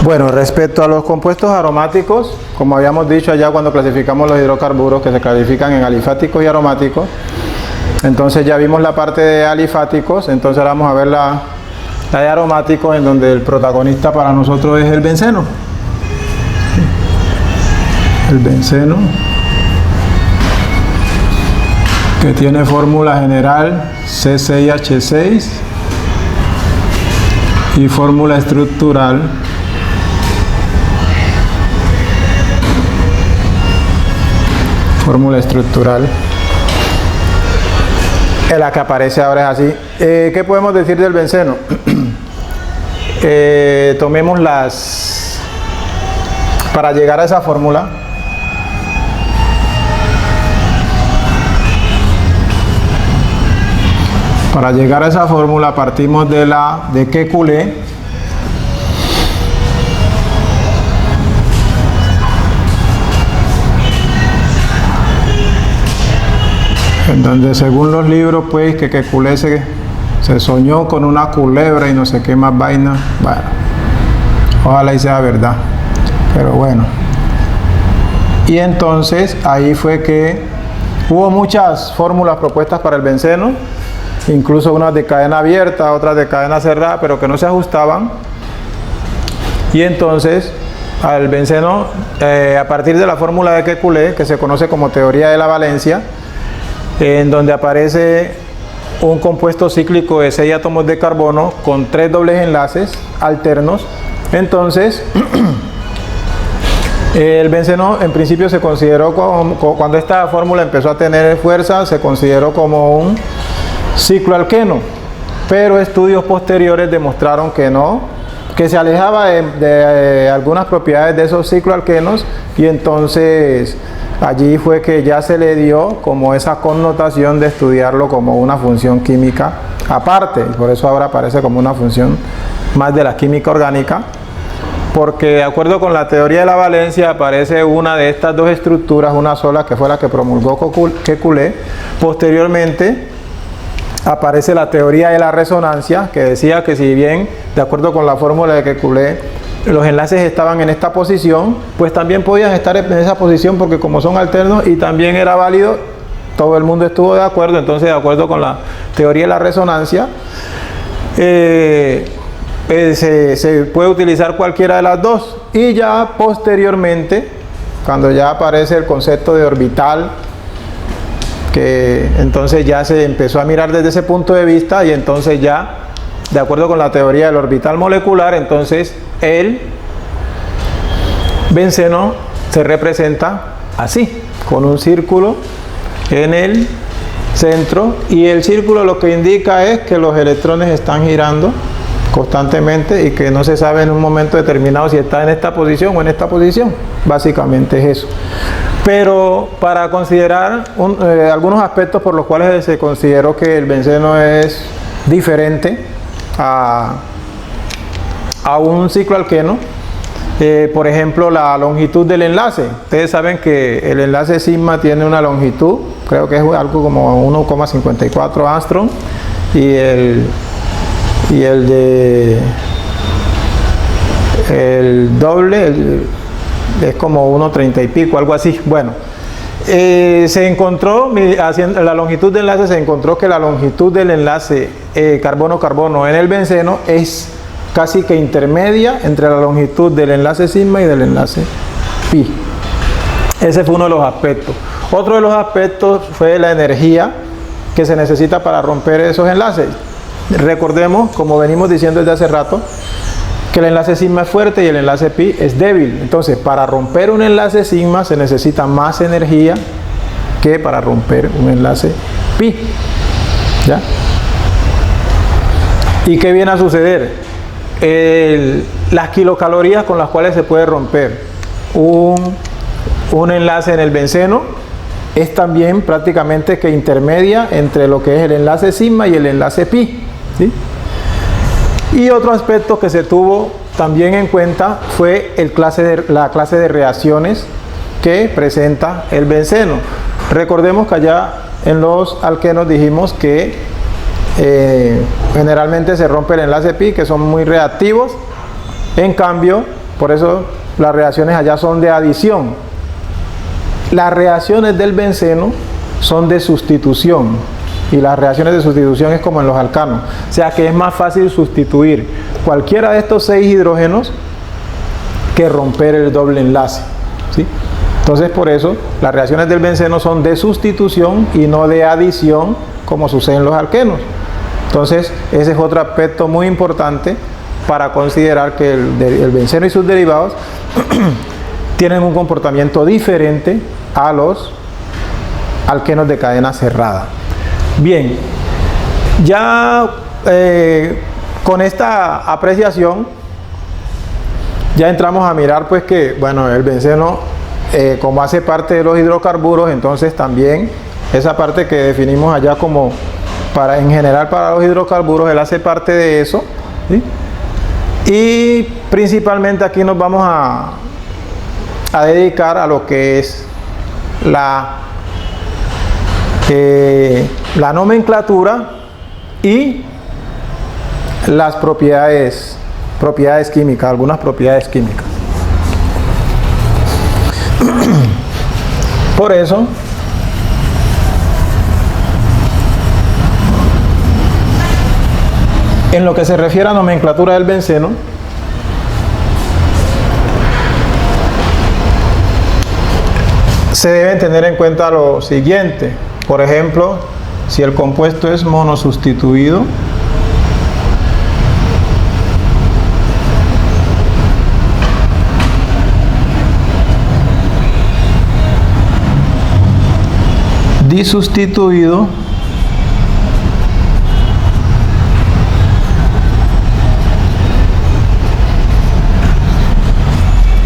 Bueno, respecto a los compuestos aromáticos, como habíamos dicho allá cuando clasificamos los hidrocarburos, que se clasifican en alifáticos y aromáticos, entonces ya vimos la parte de alifáticos, entonces ahora vamos a ver la de aromáticos, en donde el protagonista para nosotros es el benceno. El benceno, que tiene fórmula general C6H6 y fórmula estructural en la que aparece ahora es así. ¿Qué podemos decir del benceno? Tomemos para llegar a esa fórmula. Para llegar a esa fórmula partimos de Kekulé, en donde según los libros pues que Kekulé se soñó con una culebra y no sé qué más vaina. Bueno, ojalá y sea verdad, pero bueno. Y entonces ahí fue que hubo muchas fórmulas propuestas para el benceno, incluso unas de cadena abierta, otras de cadena cerrada, pero que no se ajustaban. Y entonces al benceno, a partir de la fórmula de Kekulé, que se conoce como teoría de la valencia, en donde aparece un compuesto cíclico de 6 átomos de carbono con 3 dobles enlaces alternos, entonces el benceno en principio se consideró cuando esta fórmula empezó a tener fuerza, se consideró como un cicloalqueno, pero estudios posteriores demostraron que no, que se alejaba de algunas propiedades de esos cicloalquenos, y entonces allí fue que ya se le dio como esa connotación de estudiarlo como una función química aparte, y por eso ahora aparece como una función más de la química orgánica, porque de acuerdo con la teoría de la valencia aparece una de estas dos estructuras, una sola, que fue la que promulgó Kekulé. Posteriormente aparece la teoría de la resonancia, que decía que si bien, de acuerdo con la fórmula de Kekulé, los enlaces estaban en esta posición, pues también podían estar en esa posición, porque como son alternos y también era válido, todo el mundo estuvo de acuerdo. Entonces, de acuerdo con la teoría de la resonancia, se puede utilizar cualquiera de las dos. Y ya posteriormente, cuando ya aparece el concepto de orbital, que entonces ya se empezó a mirar desde ese punto de vista, y entonces ya, de acuerdo con la teoría del orbital molecular, entonces el benceno se representa así, con un círculo en el centro, y el círculo lo que indica es que los electrones están girando constantemente y que no se sabe en un momento determinado si está en esta posición o en esta posición. Básicamente es eso. Pero para considerar algunos aspectos por los cuales se consideró que el benceno es diferente a un cicloalqueno, por ejemplo, la longitud del enlace. Ustedes saben que el enlace sigma tiene una longitud, creo que es algo como 1,54 Armstrong, y el doble es como 1,30 y pico, algo así. Bueno, se encontró, haciendo la longitud del enlace, se encontró que la longitud del enlace carbono-carbono en el benceno es casi que intermedia entre la longitud del enlace sigma y del enlace pi. Ese fue uno de los aspectos. Otro de los aspectos fue la energía que se necesita para romper esos enlaces. Recordemos, como venimos diciendo desde hace rato, que el enlace sigma es fuerte y el enlace pi es débil. Entonces, para romper un enlace sigma se necesita más energía que para romper un enlace pi. ¿Ya? ¿Y qué viene a suceder? Las kilocalorías con las cuales se puede romper un enlace en el benceno es también prácticamente que intermedia entre lo que es el enlace sigma y el enlace pi, ¿sí? Y otro aspecto que se tuvo también en cuenta fue la clase de reacciones que presenta el benceno. Recordemos que allá en los alquenos dijimos que generalmente se rompe el enlace pi, que son muy reactivos. En cambio, Por eso las reacciones allá son de adición. Las reacciones del benceno son de sustitución. Y las reacciones de sustitución es como en los alcanos. O sea que es más fácil sustituir cualquiera de estos 6 hidrógenos que romper el doble enlace, ¿sí? Entonces por eso las reacciones del benceno son de sustitución y no de adición como sucede en los alquenos. Entonces ese es otro aspecto muy importante para considerar que el benceno y sus derivados tienen un comportamiento diferente a los alquenos de cadena cerrada. Bien, ya con esta apreciación ya entramos a mirar pues que, bueno, el benceno como hace parte de los hidrocarburos, entonces también esa parte que definimos allá como en general para los hidrocarburos, él hace parte de eso, ¿sí? Y principalmente aquí nos vamos a dedicar a lo que es la nomenclatura y las propiedades químicas, algunas propiedades químicas. Por eso, en lo que se refiere a nomenclatura del benceno, se deben tener en cuenta lo siguiente. Por ejemplo, si el compuesto es monosustituido, disustituido,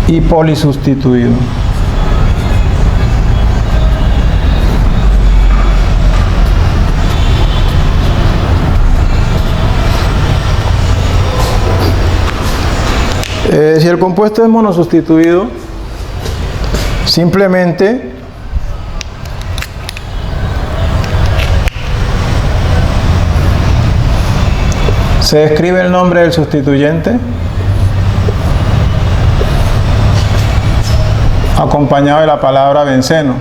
y polisustituido. Si el compuesto es monosustituido, simplemente se escribe el nombre del sustituyente acompañado de la palabra benceno.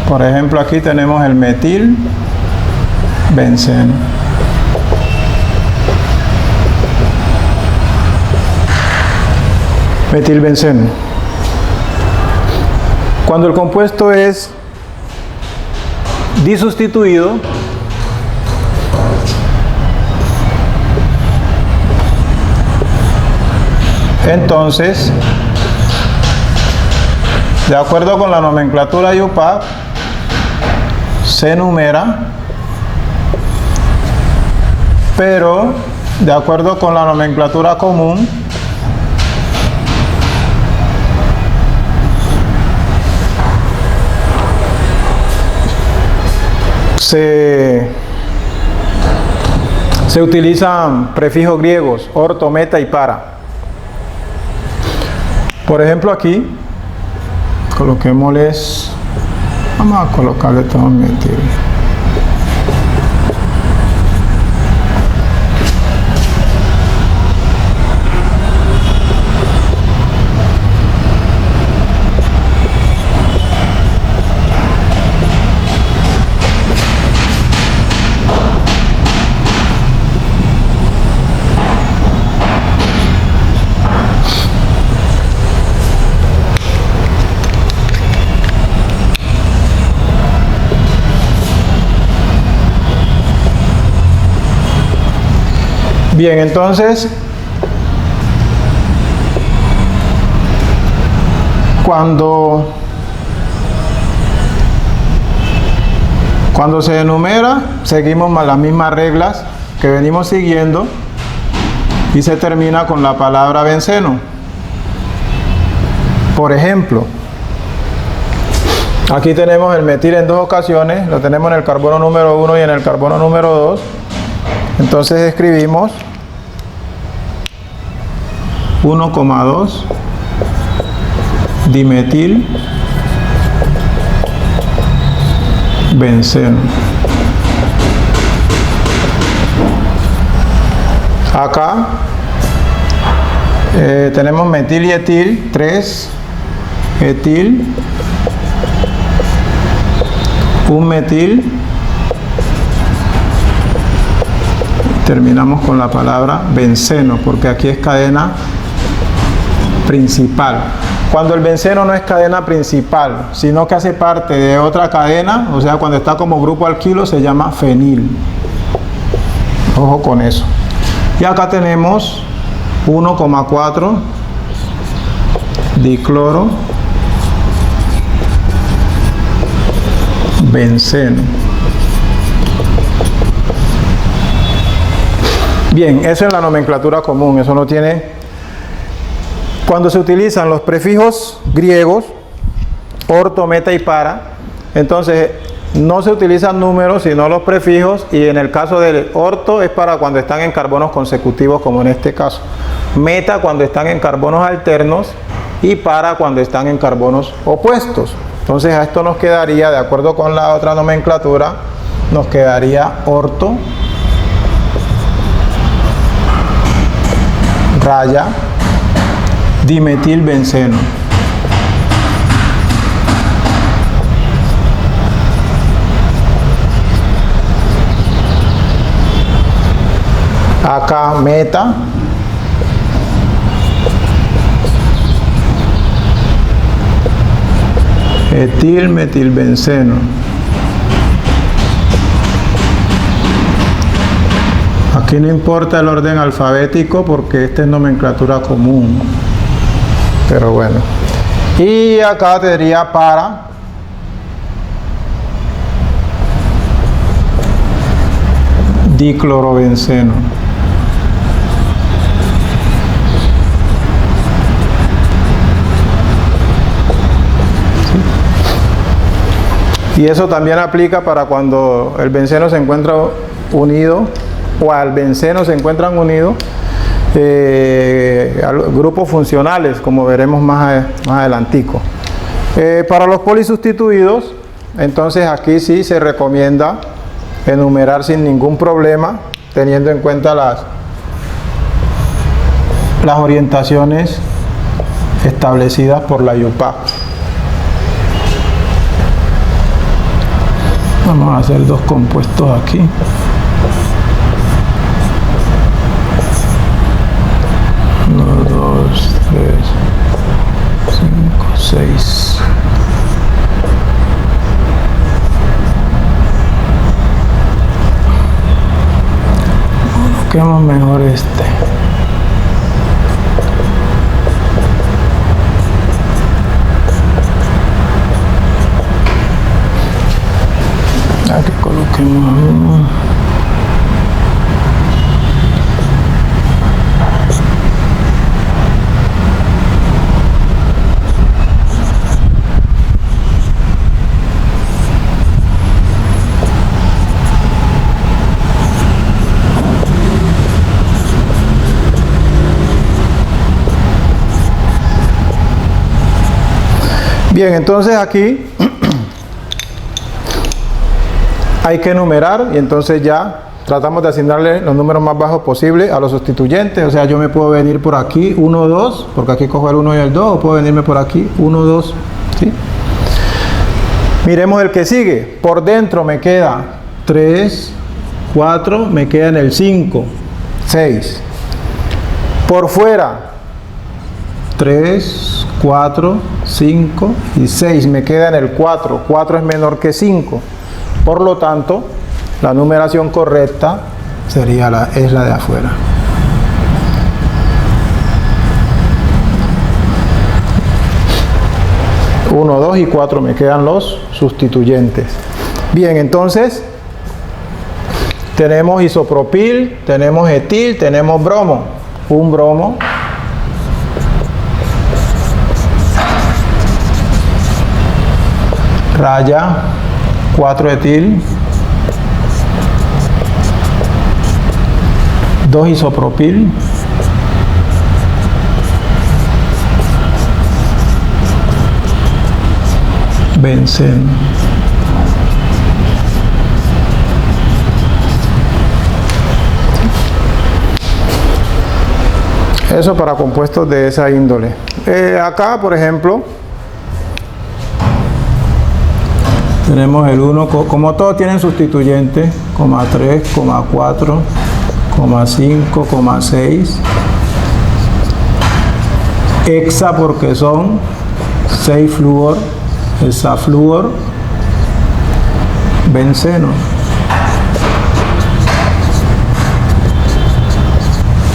Por ejemplo, aquí tenemos el metil benceno. Metilbenceno. Cuando el compuesto es disustituido, entonces, de acuerdo con la nomenclatura IUPAC, se enumera, pero de acuerdo con la nomenclatura común, se utilizan prefijos griegos, orto, meta y para. Por ejemplo, aquí, coloquémosles, vamos a colocarle todo metil. Bien, entonces, cuando se enumera, seguimos las mismas reglas que venimos siguiendo y se termina con la palabra benceno. Por ejemplo, aquí tenemos el metil en dos ocasiones, lo tenemos en el carbono número 1 y en el carbono número 2. Entonces escribimos 1,2 dimetil benceno. Acá Tenemos metil y etil, 3 etil, 1 metil. Terminamos con la palabra benceno, porque aquí es cadena principal. Cuando el benceno no es cadena principal, sino que hace parte de otra cadena, o sea, cuando está como grupo alquilo, se llama fenil. Ojo con eso. Y acá tenemos 1,4 dicloro benceno. Bien, eso en la nomenclatura común, eso no tiene... Cuando se utilizan los prefijos griegos, orto, meta y para, entonces no se utilizan números sino los prefijos, y en el caso del orto es para cuando están en carbonos consecutivos, como en este caso. Meta cuando están en carbonos alternos, y para cuando están en carbonos opuestos. Entonces a esto nos quedaría, de acuerdo con la otra nomenclatura, nos quedaría orto, raya, dimetilbenceno. Acá meta, etilmetilbenceno. Aquí no importa el orden alfabético porque esta es nomenclatura común. Pero bueno. Y acá tendría para diclorobenceno. ¿Sí? Y eso también aplica para cuando el benceno se encuentra unido, o al benceno se encuentran unidos grupos funcionales, como veremos más adelantico. Para los polisustituidos, entonces aquí sí se recomienda enumerar sin ningún problema, teniendo en cuenta las orientaciones establecidas por la IUPAC. Vamos a hacer dos compuestos aquí. 1, 2, 3, 5, 6. Busquemos mejor este. Aquí coloquemos uno. Bien, entonces aquí hay que enumerar, y entonces ya tratamos de asignarle los números más bajos posibles a los sustituyentes. O sea, yo me puedo venir por aquí 1, 2, porque aquí cojo el 1 y el 2, o puedo venirme por aquí 1, 2, ¿sí? Miremos el que sigue. Por dentro me queda 3, 4, me queda en el 5, 6. Por fuera 3, 4, 5 y 6, me queda en el 4. 4 es menor que 5. Por lo tanto, la numeración correcta sería es la de afuera. Uno, 2 y 4 me quedan los sustituyentes. Bien, entonces tenemos isopropil, tenemos etil, tenemos bromo. Un bromo, raya, 4 etil, 2 isopropil, benceno. Eso para compuestos de esa índole. Acá, por ejemplo, tenemos el 1, como todos tienen sustituyentes, 3, 4, 5, 6. Hexa porque son 6 flúor, hexafluor, benceno.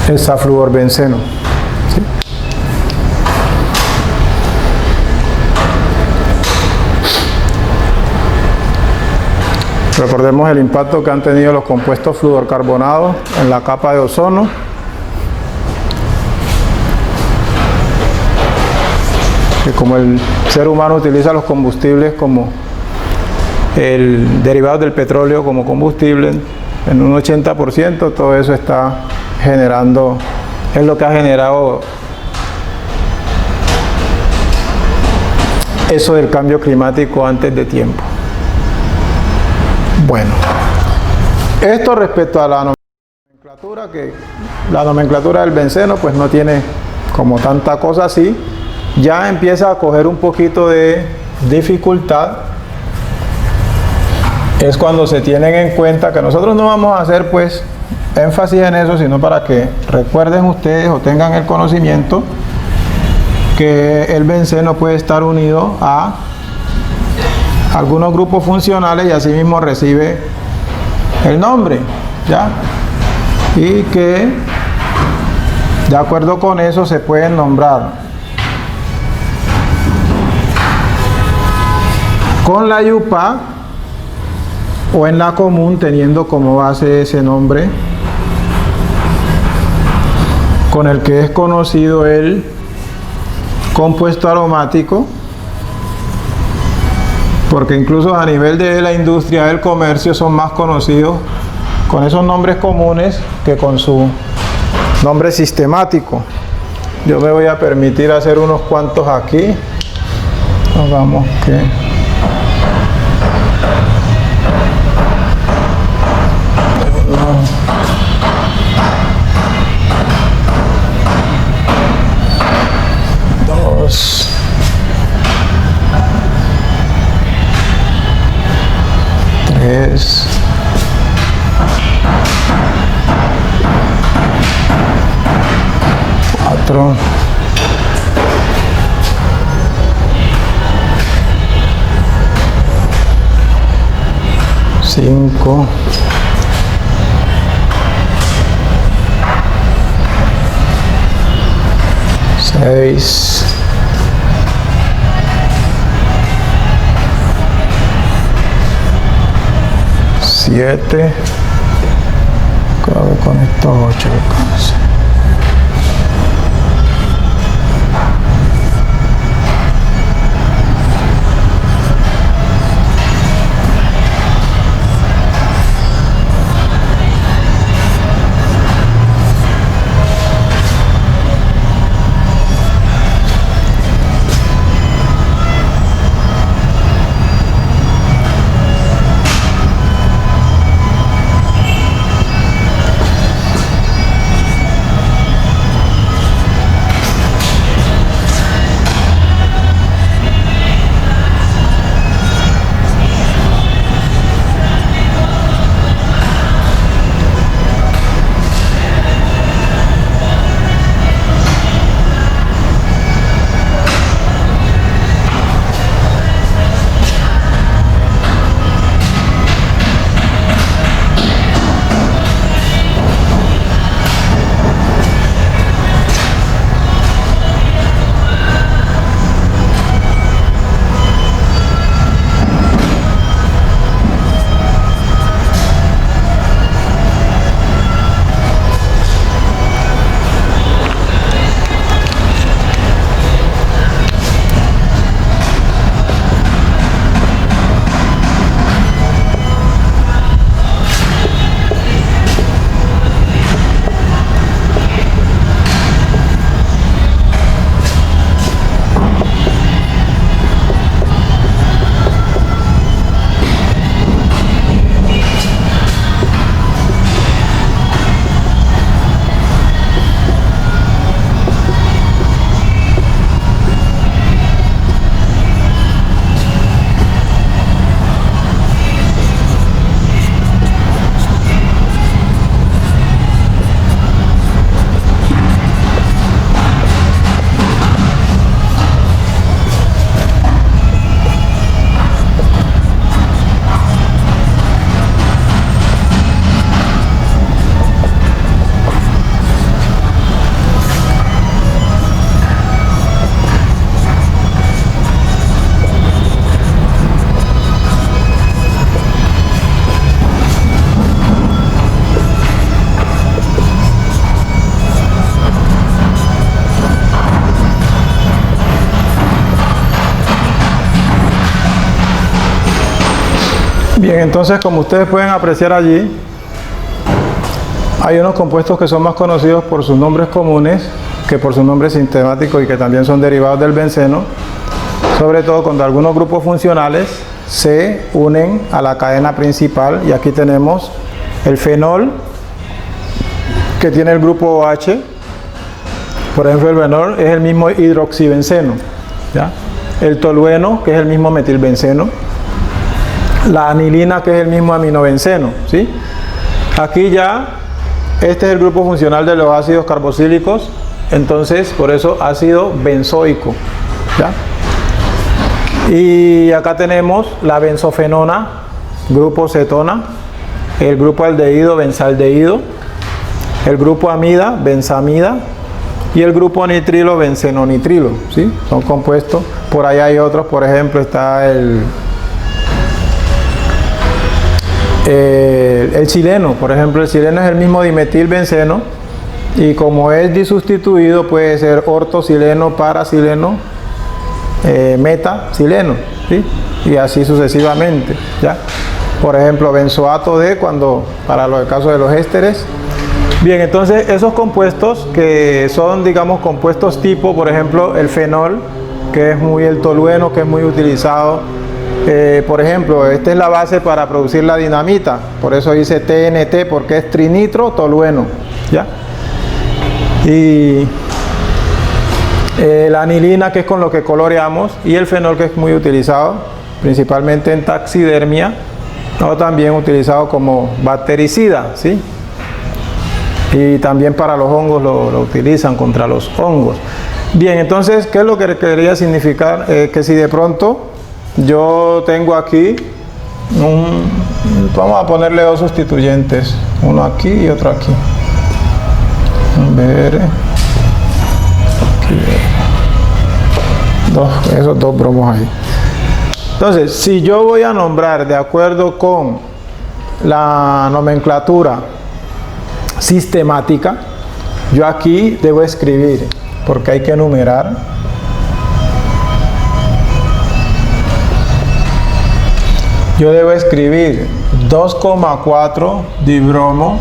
Hexafluorbenceno. ¿Sí? Recordemos el impacto que han tenido los compuestos fluorcarbonados en la capa de ozono. Que como el ser humano utiliza los combustibles como el derivado del petróleo como combustible, en un 80%, todo eso está generando, es lo que ha generado eso del cambio climático antes de tiempo. Bueno, esto respecto a la nomenclatura, que la nomenclatura del benceno pues no tiene como tanta cosa así, ya empieza a coger un poquito de dificultad. Es cuando se tienen en cuenta que nosotros no vamos a hacer pues énfasis en eso, sino para que recuerden ustedes o tengan el conocimiento que el benceno puede estar unido a algunos grupos funcionales y asimismo recibe el nombre, ¿ya? Y que de acuerdo con eso se pueden nombrar con la yupa o en la común, teniendo como base ese nombre con el que es conocido el compuesto aromático, porque incluso a nivel de la industria del comercio son más conocidos con esos nombres comunes que con su nombre sistemático. Yo me voy a permitir hacer unos cuantos aquí. Hagamos que tres, cuatro, cinco, seis, 7, con estos 8. Bien, entonces como ustedes pueden apreciar allí, hay unos compuestos que son más conocidos por sus nombres comunes que por sus nombres sistemáticos y que también son derivados del benceno, sobre todo cuando algunos grupos funcionales se unen a la cadena principal. Y aquí tenemos el fenol, que tiene el grupo OH. Por ejemplo, el fenol es el mismo hidroxibenceno, ¿ya? El tolueno, que es el mismo metilbenceno. La anilina, que es el mismo aminobenceno, ¿sí? Aquí ya, este es el grupo funcional de los ácidos carboxílicos, entonces por eso ácido benzoico, ¿ya? Y acá tenemos la benzofenona, grupo cetona, el grupo aldehído, benzaldehído, el grupo amida, benzamida, y el grupo nitrilo, benzenonitrilo, ¿sí? Son compuestos. Por ahí hay otros, por ejemplo está el sileno. Por ejemplo, el sileno es el mismo dimetilbenceno, y como es disustituido puede ser ortosileno, parasileno, metasileno, ¿sí? Y así sucesivamente, ¿ya? Por ejemplo, benzoato de, cuando para el caso de los ésteres. Bien, entonces esos compuestos que son, digamos, compuestos tipo, por ejemplo, el fenol, que es muy, el tolueno, que es muy utilizado. Por ejemplo, esta es la base para producir la dinamita, por eso dice TNT, porque es trinitro tolueno, ¿ya? Y la anilina, que es con lo que coloreamos, y el fenol, que es muy utilizado principalmente en taxidermia, o también utilizado como bactericida, ¿sí? Y también para los hongos lo utilizan contra los hongos. Bien, entonces, ¿qué es lo que quería significar? Que si de pronto yo tengo aquí vamos a ponerle dos sustituyentes, uno aquí y otro aquí. Esos dos bromos ahí. Entonces, si yo voy a nombrar de acuerdo con la nomenclatura sistemática, yo aquí debo escribir, porque hay que numerar. Yo debo escribir 2,4 dibromo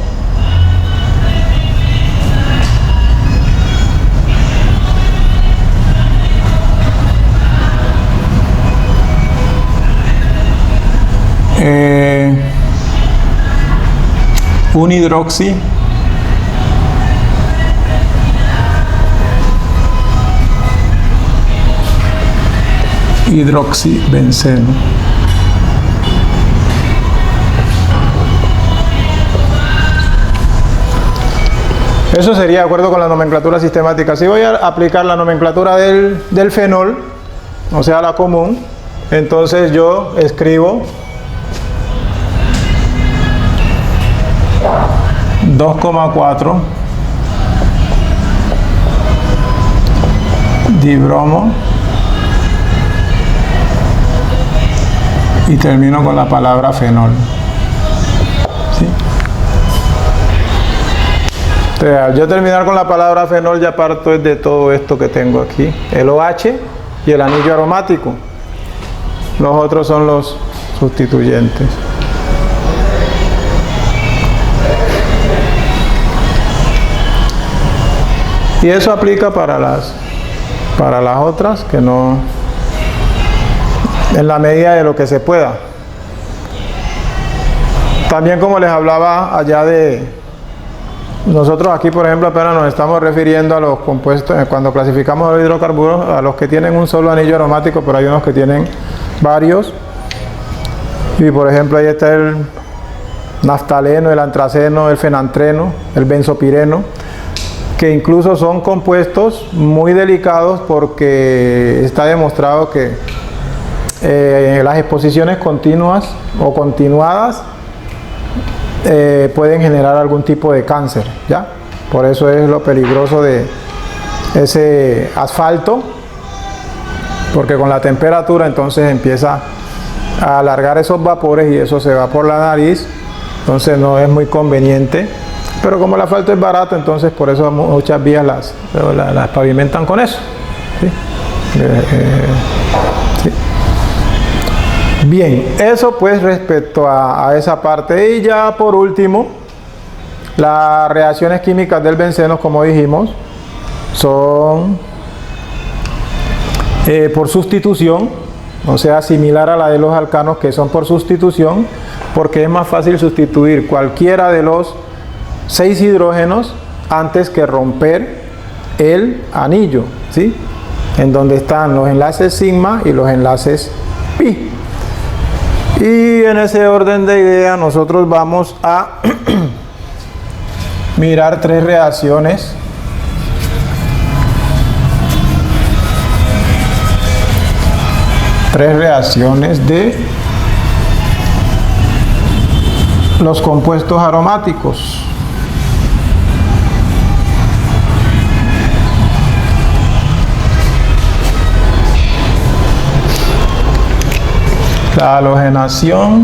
un hidroxi hidroxibenceno. Eso sería de acuerdo con la nomenclatura sistemática. Si voy a aplicar la nomenclatura del fenol, o sea, la común, entonces yo escribo 2,4 dibromo y termino con la palabra fenol, ¿sí? Entonces, al yo terminar con la palabra fenol, ya parto de todo esto que tengo aquí, el OH y el anillo aromático. Los otros son los sustituyentes. Y eso aplica para las otras, que no, en la medida de lo que se pueda. También, como les hablaba allá de, nosotros aquí, por ejemplo, apenas nos estamos refiriendo a los compuestos, cuando clasificamos los hidrocarburos, a los que tienen un solo anillo aromático, pero hay unos que tienen varios. Y por ejemplo, ahí está el naftaleno, el antraceno, el fenantreno, el benzopireno, que incluso son compuestos muy delicados, porque está demostrado que las exposiciones continuas o continuadas pueden generar algún tipo de cáncer, ¿ya? Por eso es lo peligroso de ese asfalto, porque con la temperatura entonces empieza a alargar esos vapores y eso se va por la nariz, entonces no es muy conveniente. Pero como el asfalto es barato, entonces por eso muchas vías las pavimentan con eso, ¿sí? ¿Sí? Bien, eso pues respecto a esa parte. Y ya por último, las reacciones químicas del benceno, como dijimos, son por sustitución, o sea, similar a la de los alcanos, que son por sustitución, porque es más fácil sustituir cualquiera de los 6 hidrógenos antes que romper el anillo, ¿sí? En donde están los enlaces sigma y los enlaces pi. Y en ese orden de ideas nosotros vamos a mirar 3 reacciones de los compuestos aromáticos. La halogenación,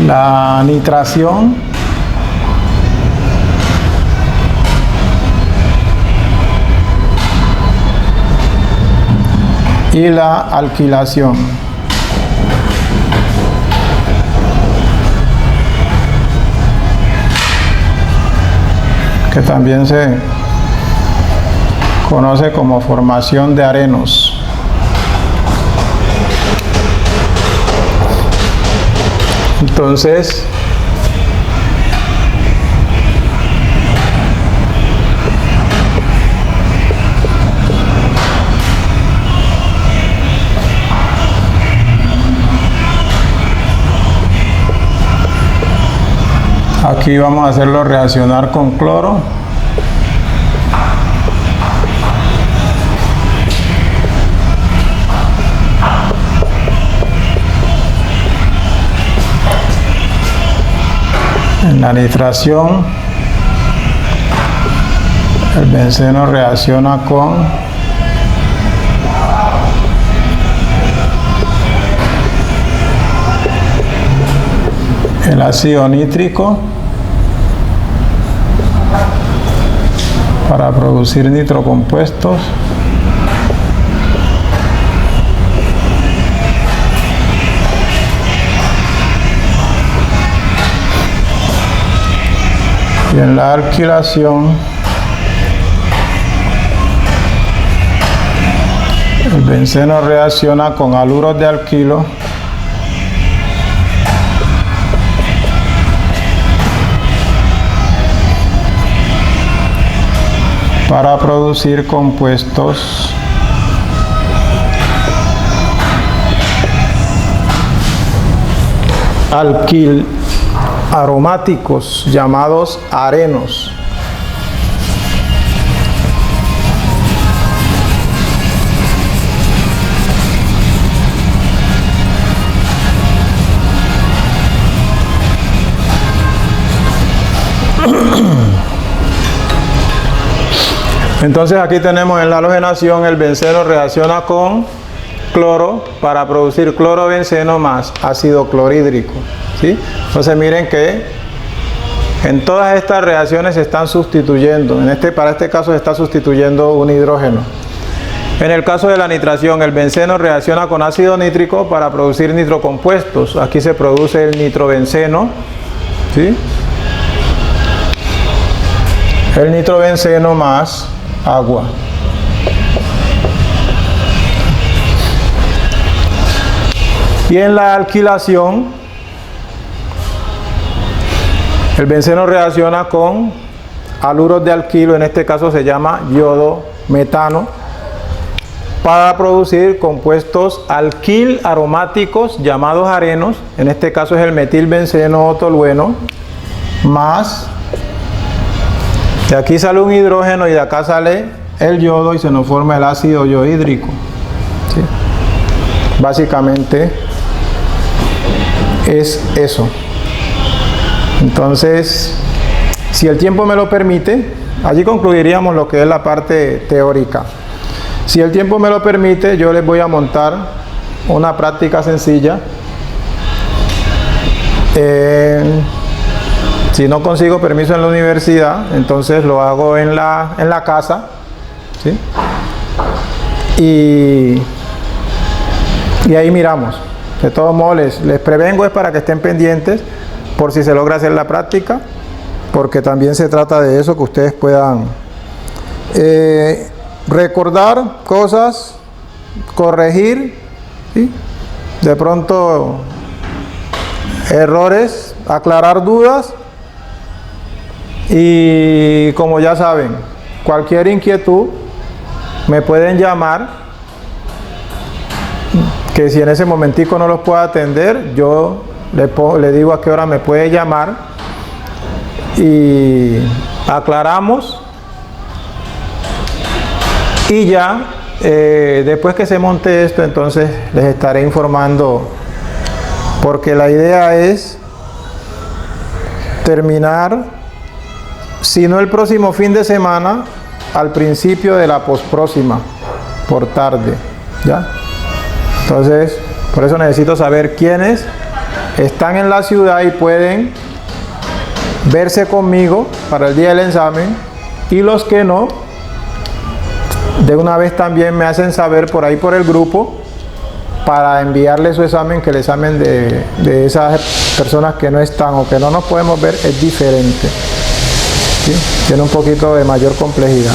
la nitración, y la alquilación. Que también se conoce como formación de arenos. Entonces, aquí vamos a hacerlo reaccionar con cloro. En la nitración, el benceno reacciona con el ácido nítrico para producir nitrocompuestos. Y en la alquilación, el benceno reacciona con haluros de alquilo para producir compuestos alquil aromáticos llamados arenos. Entonces aquí tenemos en la halogenación, el benceno reacciona con cloro para producir clorobenceno más ácido clorhídrico, ¿sí? Entonces miren que en todas estas reacciones se están sustituyendo, para este caso se está sustituyendo un hidrógeno. En el caso de la nitración, el benceno reacciona con ácido nítrico para producir nitrocompuestos. Aquí se produce el nitrobenceno, ¿sí? El nitrobenceno más agua. Y en la alquilación, el benceno reacciona con haluros de alquilo, en este caso se llama yodo metano, para producir compuestos alquil aromáticos llamados arenos, en este caso es el metilbenceno tolueno, más, de aquí sale un hidrógeno y de acá sale el yodo y se nos forma el ácido yohídrico, ¿sí? Básicamente es eso. Entonces, si el tiempo me lo permite, allí concluiríamos lo que es la parte teórica. Si el tiempo me lo permite, yo les voy a montar una práctica sencilla Si no consigo permiso en la universidad, entonces lo hago en la casa, ¿sí? Y ahí miramos. De todos modos, les prevengo es para que estén pendientes por si se logra hacer la práctica, porque también se trata de eso, que ustedes puedan recordar cosas, corregir, ¿sí? De pronto errores, aclarar dudas, y como ya saben, cualquier inquietud me pueden llamar, que si en ese momentico no los puedo atender, yo le digo a qué hora me puede llamar y aclaramos, y ya después que se monte esto, entonces les estaré informando, porque la idea es terminar, si no el próximo fin de semana, al principio de la pospróxima, por tarde, ¿ya? Entonces, por eso necesito saber quiénes están en la ciudad y pueden verse conmigo para el día del examen, y los que no, de una vez también me hacen saber por ahí por el grupo para enviarle su examen, que el examen de esas personas que no están o que no nos podemos ver es diferente, ¿sí? Tiene un poquito de mayor complejidad,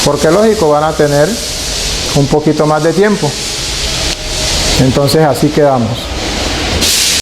porque lógico van a tener un poquito más de tiempo. Entonces así quedamos.